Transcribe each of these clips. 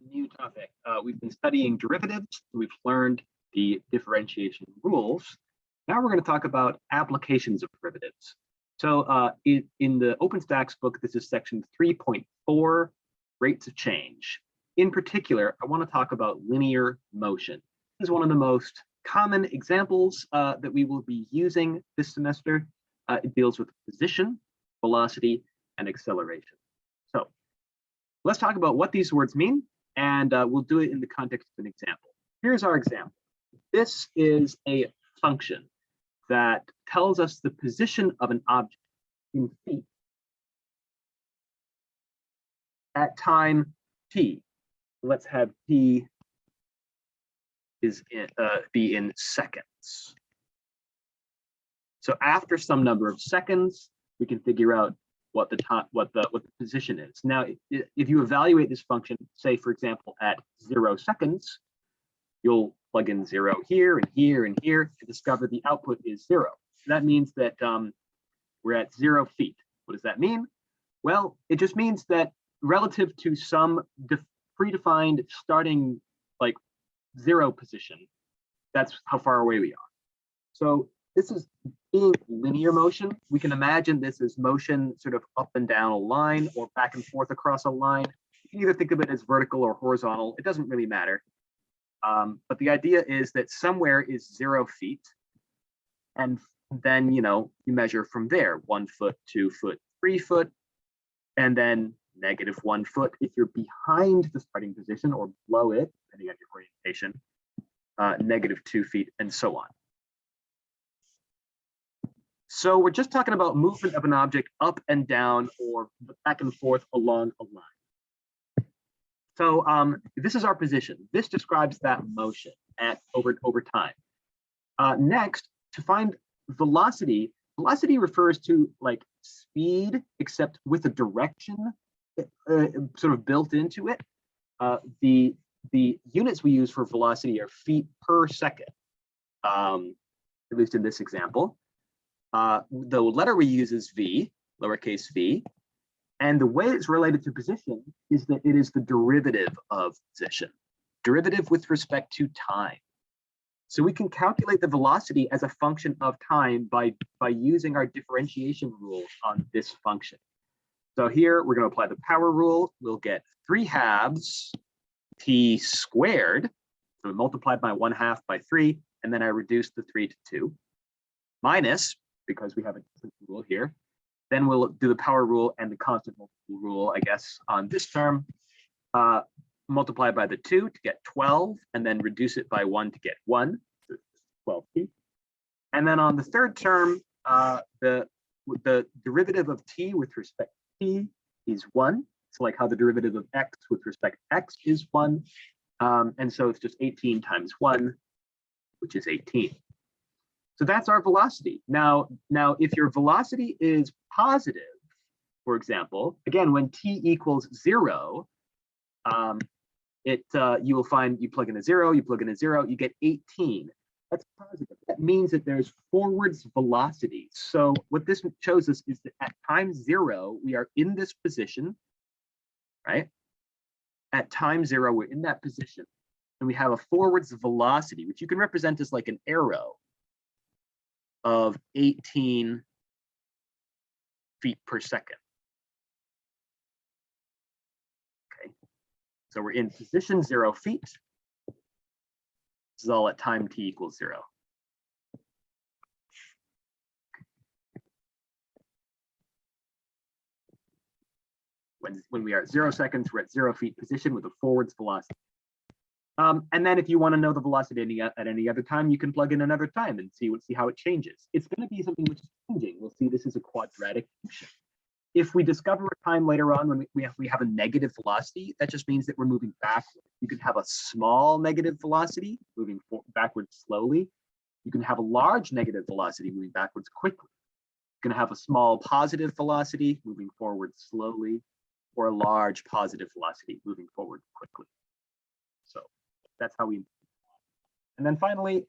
new topic. We've been studying derivatives. We've learned the differentiation rules. Now we're going to talk about applications of derivatives. So in the OpenStax book, this is section 3.4, rates of change. In particular, I want to talk about linear motion. This is one of the most common examples that we will be using this semester. It deals with position, velocity, and acceleration. So let's talk about what these words mean, and we'll do it in the context of an example. Here's our example. This is a function that tells us the position of an object in feet at time t. Let's have t be in seconds. So after some number of seconds, we can figure out what the position is. Now, if you evaluate this function, say for example at 0 seconds, you'll plug in 0 here and here and here to discover the output is 0. That means that we're at 0 feet. What does that mean? Well, it just means that relative to some predefined starting like 0 position, that's how far away we are. So this is being linear motion. We can imagine this as motion sort of up and down a line or back and forth across a line. You can either think of it as vertical or horizontal. It doesn't really matter. But the idea is that somewhere is 0 feet. And then, you measure from there, 1 foot, 2 foot, 3 foot, and then -1 foot if you're behind the starting position or below it, depending on your orientation, -2 feet, and so on. So we're just talking about movement of an object up and down or back and forth along a line. So this is our position. This describes that motion over time. Next, to find velocity, velocity refers to like speed, except with a direction sort of built into it. The units we use for velocity are feet per second, at least in this example. The letter we use is v, lowercase v, and the way it's related to position is that it is the derivative of position, derivative with respect to time. So we can calculate the velocity as a function of time by using our differentiation rules on this function. So here we're going to apply the power rule. We'll get 3/2 t squared, so multiplied by 1/2 by 3, and then I reduce the 3 to 2, minus, because we have a different rule here, then we'll do the power rule and the constant multiple rule, I guess, on this term, multiply by the 2 to get 12, and then reduce it by 1 to get 1, so 12t. And then on the third term, the derivative of t with respect to t is 1. So like how the derivative of x with respect to x is 1. And so it's just 18 times 1, which is 18. So that's our velocity. Now, if your velocity is positive, for example, again, when t equals 0, you will find you plug in a 0, you plug in a 0, you get 18. That's positive. That means that there's forwards velocity. So what this shows us is that at time 0, we are in this position, right? At time 0, we're in that position, and we have a forwards velocity, which you can represent as like an arrow of 18 feet per second. Okay, so we're in position 0 feet. This is all at time t equals 0. When we are at 0 seconds, we're at 0 feet position with a forwards velocity. And then if you want to know the velocity at any other time, you can plug in another time and see how it changes. It's going to be something which is changing. We'll see this is a quadratic function. If we discover a time later on when we have a negative velocity, that just means that we're moving backwards. You can have a small negative velocity moving backwards slowly. You can have a large negative velocity moving backwards quickly. You can have a small positive velocity moving forward slowly, or a large positive velocity moving forward quickly. So that's how we. And then finally,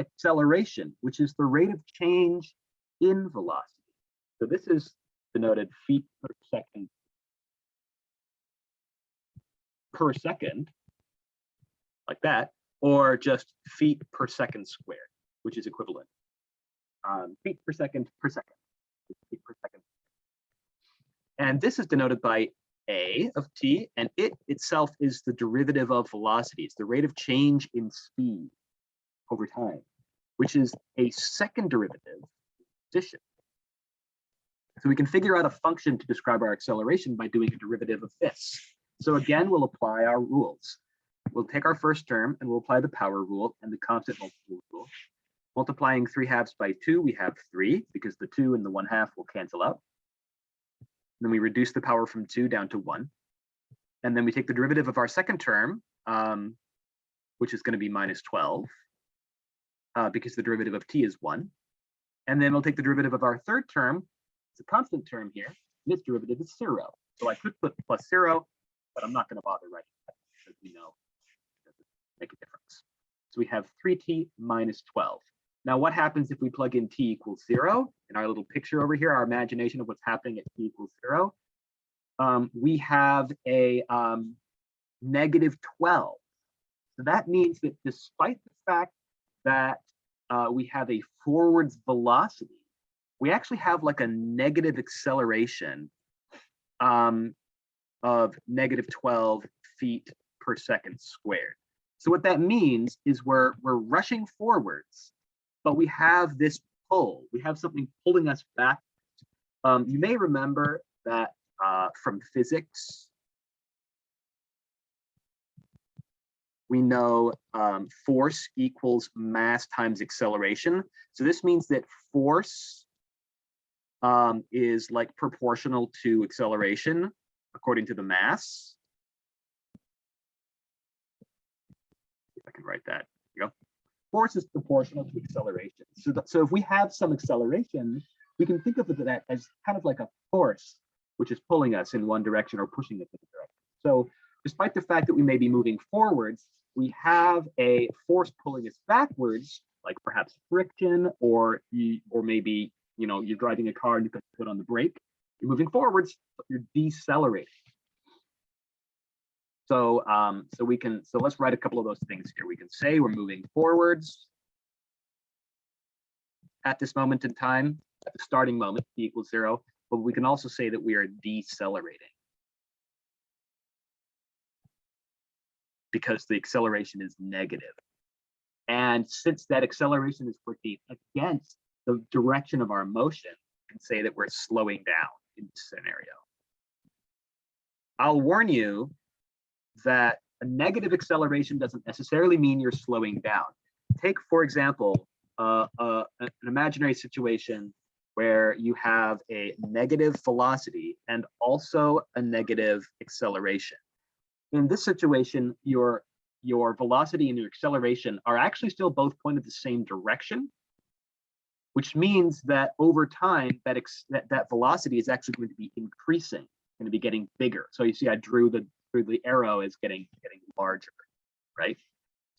acceleration, which is the rate of change in velocity. So this is denoted feet per second per second, like that, or just feet per second squared, which is equivalent. Feet per second, feet per second. And this is denoted by a of t, and it itself is the derivative of velocity. It's the rate of change in speed over time, which is a second derivative position. So we can figure out a function to describe our acceleration by doing a derivative of this. So again, we'll apply our rules. We'll take our first term and we'll apply the power rule and the constant multiple rule. Multiplying 3/2 by 2, we have 3 because the 2 and the 1/2 will cancel out. Then we reduce the power from 2 down to 1. And then we take the derivative of our second term, which is going to be minus 12, because the derivative of t is 1. And then we'll take the derivative of our third term. It's a constant term here, and its derivative is 0. So I could put plus 0, but I'm not going to bother writing that because we know it doesn't make a difference. So we have 3t minus 12. Now, what happens if we plug in t equals 0? In our little picture over here, our imagination of what's happening at t equals 0, we have a negative 12. So that means that despite the fact that we have a forwards velocity, we actually have like a negative acceleration of negative 12 feet per second squared. So what that means is we're rushing forwards, but we have this pull. We have something pulling us back. You may remember that from physics, we know force equals mass times acceleration. So this means that force is like proportional to acceleration according to the mass. If I can write that, here you go. Force is proportional to acceleration. So if we have some acceleration, we can think of that as kind of like a force which is pulling us in one direction or pushing us in a direction. So despite the fact that we may be moving forwards, we have a force pulling us backwards, like perhaps friction, or maybe you're driving a car and you put on the brake. You're moving forwards, but you're decelerating. So let's write a couple of those things here. We can say we're moving forwards at this moment in time, at the starting moment, t equals 0, but we can also say that we are decelerating because the acceleration is negative. And since that acceleration is working against the direction of our motion, we can say that we're slowing down in this scenario. I'll warn you that a negative acceleration doesn't necessarily mean you're slowing down. Take, for example, an imaginary situation where you have a negative velocity and also a negative acceleration. In this situation, your velocity and your acceleration are actually still both pointed the same direction, which means that over time, that velocity is actually going to be increasing, going to be getting bigger. So you see, I drew the arrow is getting larger, right?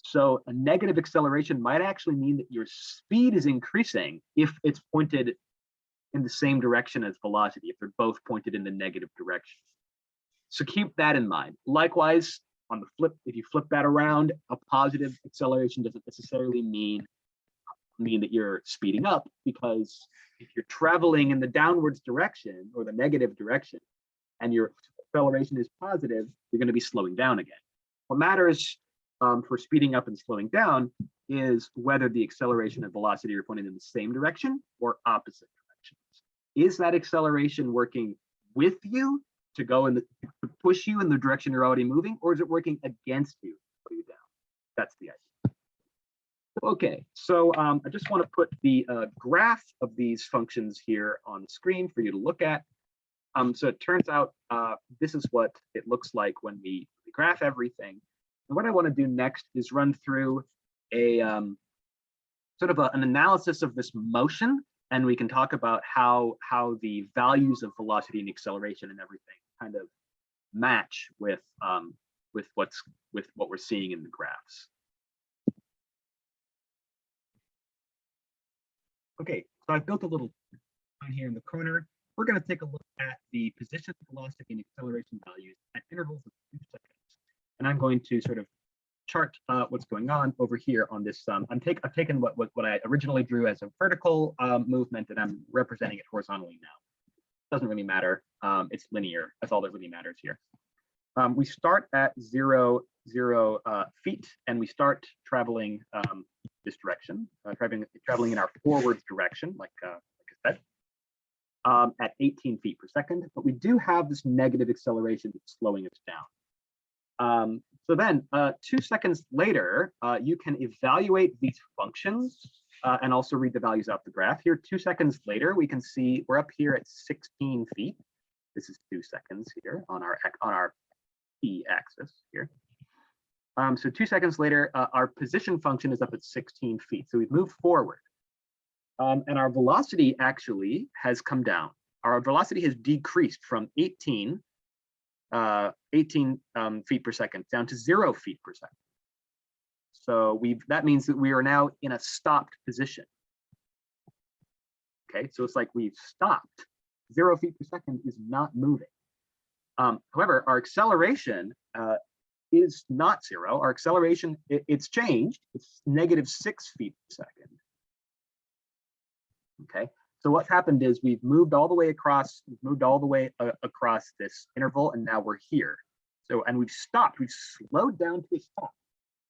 So a negative acceleration might actually mean that your speed is increasing if it's pointed in the same direction as velocity, if they're both pointed in the negative direction. So keep that in mind. Likewise, on the flip, if you flip that around, a positive acceleration doesn't necessarily mean that you're speeding up, because if you're traveling in the downwards direction or the negative direction and your acceleration is positive, you're going to be slowing down again. What matters for speeding up and slowing down is whether the acceleration and velocity are pointing in the same direction or opposite directions. Is that acceleration working with you to push you in the direction you're already moving, or is it working against you to slow you down? That's the idea. Okay, so I just want to put the graph of these functions here on the screen for you to look at. So it turns out this is what it looks like when we graph everything. And what I want to do next is run through a sort of an analysis of this motion, and we can talk about how the values of velocity and acceleration and everything kind of match with what we're seeing in the graphs. Okay, so I've built a little line here in the corner. We're going to take a look at the position, velocity, and acceleration values at intervals of 2 seconds. And I'm going to sort of chart what's going on over here on this. I've taken what I originally drew as a vertical movement, and I'm representing it horizontally now. Doesn't really matter. It's linear. That's all that really matters here. We start at 0, 0 feet, and we start traveling this direction, traveling in our forward direction, like I said, at 18 feet per second. But we do have this negative acceleration that's slowing us down. So then 2 seconds later, you can evaluate these functions and also read the values off the graph here. 2 seconds later, we can see we're up here at 16 feet. This is 2 seconds here on our p-axis here. So 2 seconds later, our position function is up at 16 feet. So we've moved forward. And our velocity actually has come down. Our velocity has decreased from 18 feet per second down to 0 feet per second. So that means that we are now in a stopped position. Okay, so it's like we've stopped. 0 feet per second is not moving. However, our acceleration is not 0. Our acceleration, it's changed. It's -6 feet per second. Okay, so what happened is we've moved all the way across, across this interval, and now we're here. So, and we've stopped, we've slowed down to a stop,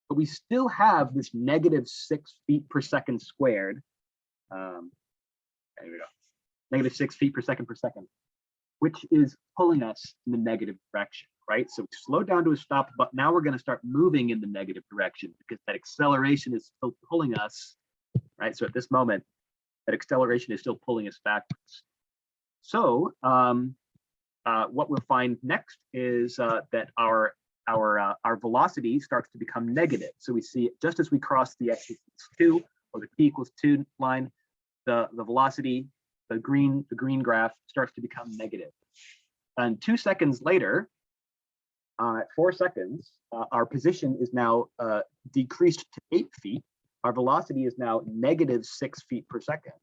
but we still have this -6 feet per second squared. There we go, -6 feet per second, which is pulling us in the negative direction, right? So we slowed down to a stop, but now we're going to start moving in the negative direction because that acceleration is still pulling us, right? So at this moment, that acceleration is still pulling us backwards. So what we'll find next is that our velocity starts to become negative. So we see just as we cross the x equals 2 or the p equals 2 line, the velocity, the green graph starts to become negative. And 2 seconds later, at 4 seconds, our position is now decreased to 8 feet. Our velocity is now -6 feet per second.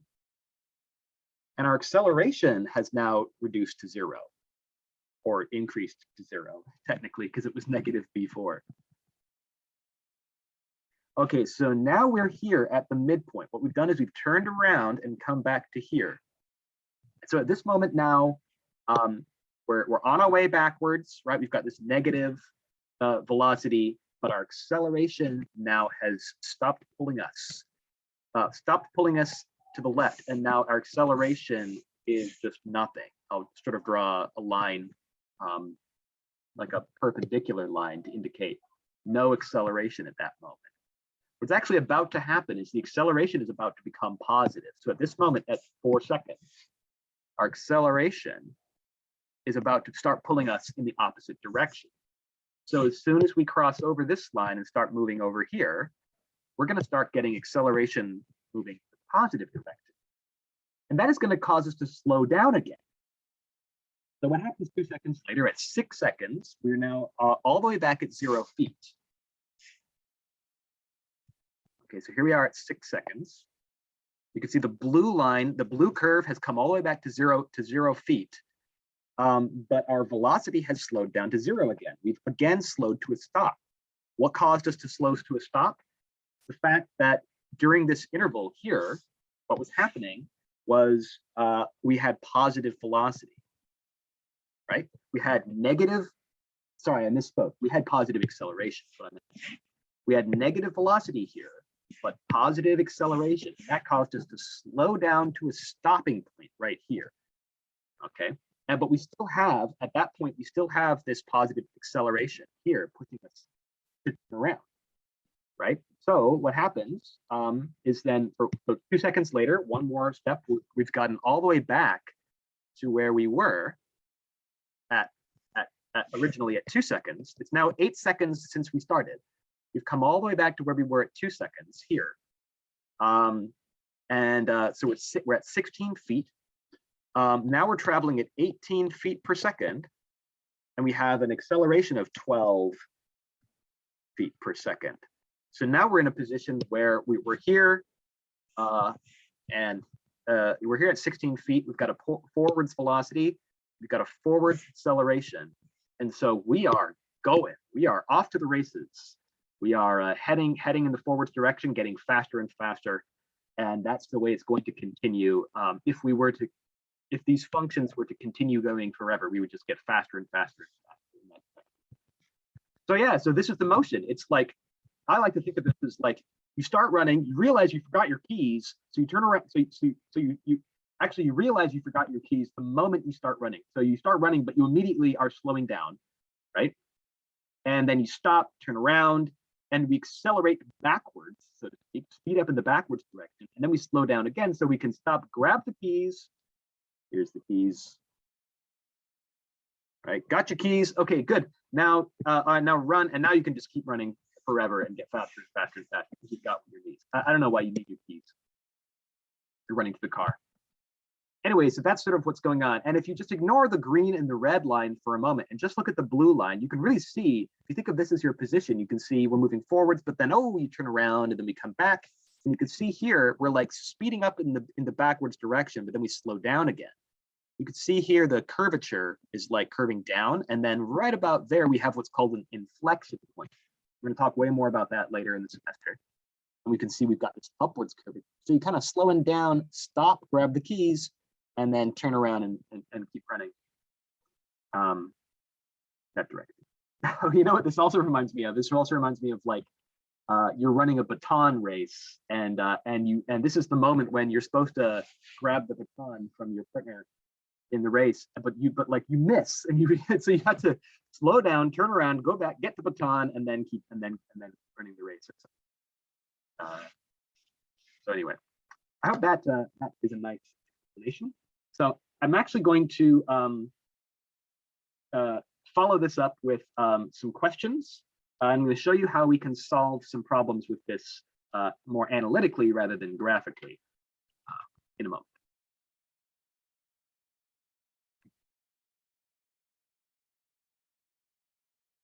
And our acceleration has now reduced to 0, or increased to 0, technically, because it was negative before. Okay, so now we're here at the midpoint. What we've done is we've turned around and come back to here. So at this moment now, we're on our way backwards, right? We've got this negative velocity, but our acceleration now has stopped pulling us to the left, and now our acceleration is just nothing. I'll sort of draw a line, like a perpendicular line, to indicate no acceleration at that moment. What's actually about to happen is the acceleration is about to become positive. So at this moment, at 4 seconds, our acceleration is about to start pulling us in the opposite direction. So as soon as we cross over this line and start moving over here, we're going to start getting acceleration moving in the positive direction. And that is going to cause us to slow down again. So what happens 2 seconds later, at 6 seconds, we're now all the way back at 0 feet. Okay, so here we are at 6 seconds. You can see the blue line, the blue curve has come all the way back to 0 feet. But our velocity has slowed down to 0 again. We've again slowed to a stop. What caused us to slow to a stop? The fact that during this interval here, what was happening was we had positive velocity, right? We had negative, sorry, I misspoke. We had positive acceleration. What I meant. We had negative velocity here, but positive acceleration. That caused us to slow down to a stopping point right here, okay? But we still have, at that point, we still have this positive acceleration here pushing us around, right? So what happens is then for 2 seconds later, one more step, we've gotten all the way back to where we were at originally at 2 seconds. It's now 8 seconds since we started. We've come all the way back to where we were at 2 seconds here. So we're at 16 feet. Now we're traveling at 18 feet per second, and we have an acceleration of 12 feet per second. So now we're in a position where we're here, and we're here at 16 feet. We've got a forwards velocity, we've got a forward acceleration, and so we are going. We are off to the races. We are heading in the forwards direction, getting faster and faster. And that's the way it's going to continue. If these functions were to continue going forever, we would just get faster and faster and faster. So yeah, so this is the motion. It's like, I like to think of this as like, you start running, you realize you forgot your keys, so you turn around, so you realize you forgot your keys the moment you start running. So you start running, but you immediately are slowing down, right? And then you stop, turn around, and we accelerate backwards, so to speak, speed up in the backwards direction, and then we slow down again so we can stop, grab the keys. Here's the keys. All right, got your keys. Okay, good. Now, now run, and now you can just keep running forever and get faster and faster and faster because you've got what you need. I don't know why you need your keys. You're running to the car. Anyway, so that's sort of what's going on. And if you just ignore the green and the red line for a moment and just look at the blue line, you can really see, if you think of this as your position, you can see we're moving forwards, but then, oh, you turn around and then we come back. And you can see here, we're like speeding up in the backwards direction, but then we slow down again. You can see here, the curvature is like curving down. And then right about there, we have what's called an inflection point. We're gonna talk way more about that later in the semester. And we can see we've got this upwards curvature. So you kind of slowing down, stop, grab the keys, and then turn around and keep running that direction. You know what this also reminds me of? This also reminds me of like you're running a baton race, and this is the moment when you're supposed to grab the baton from your partner in the race, but you miss, and so you have to slow down, turn around, go back, get the baton, and then running the race. So anyway, I hope that is a nice explanation. So I'm actually going to follow this up with some questions. I'm going to show you how we can solve some problems with this more analytically rather than graphically in a moment.